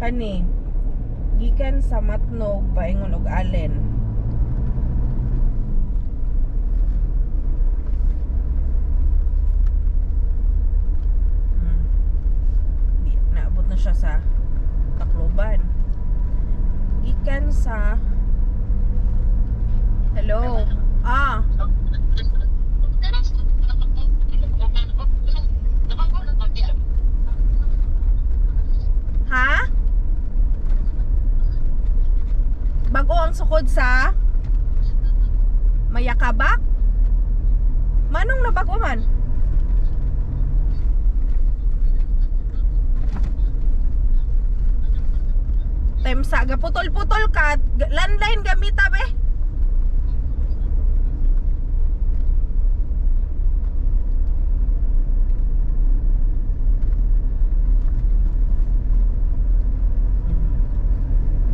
Kani gikan sa Matnog paingon og Allen. Naabot na siya sa Tacloban. Gikan sa hello. Ha? Bago ang sukod sa Mayakabak? Manong nabago man? Temsa, gaputol-putol ka. Landline gamita be.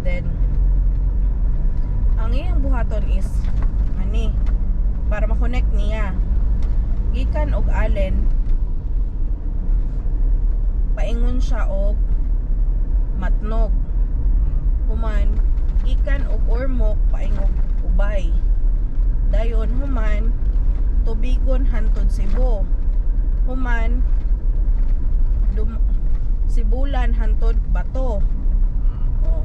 Then ang iyang buhaton is ani para ma-connect niya gikan og Allen paingon siya og Matnog. Human gikan og Ormoc paingog Ubay. Dayon human tubigon hantod Cebu. Human Sibulan hantod Bato. Oh.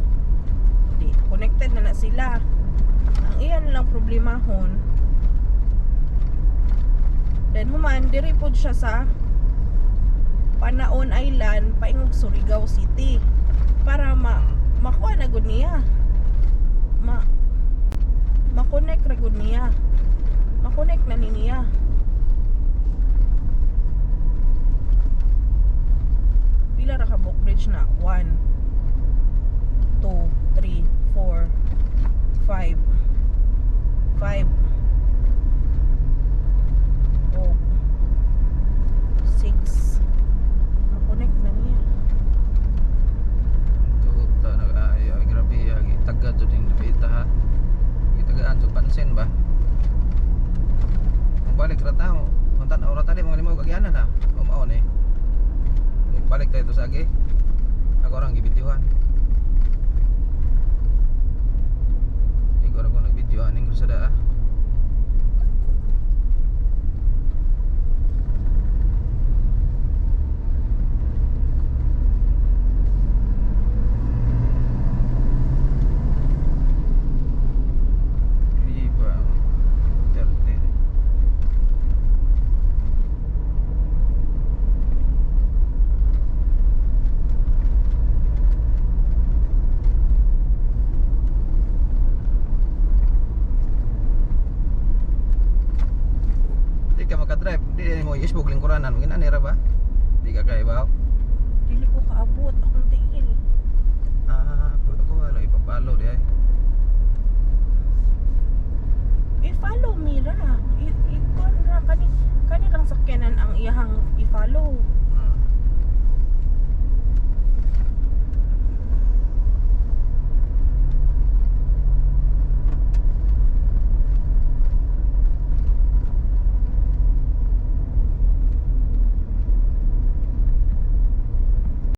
Di connected na sila. Ang iyan lang problemahon. Then human diri pod siya sa Panaon Island paingog Surigao City para makuha na gud niya. Ma-connect ra gud niya. Ma-connect na niya. Pila ra ka book bridge na? 1 2 3 4 5 5 oh 6 ma-connect na niya. Taga to ding debita ha. Gitagaan sa pansin ba? Kung balik ra tao, kung tan ora tadi mga limaw kagyanan ha. Mao ni. Balik tayo to sa agi. Ako orang gibidyohan. Igor ako nagbidyohan ning krusada ah. Isbog lingkuranan, mungkin anira ba? Di ka kaya ba? Dili ko kaabot akong tiil. Ako wala ipapalo di ay.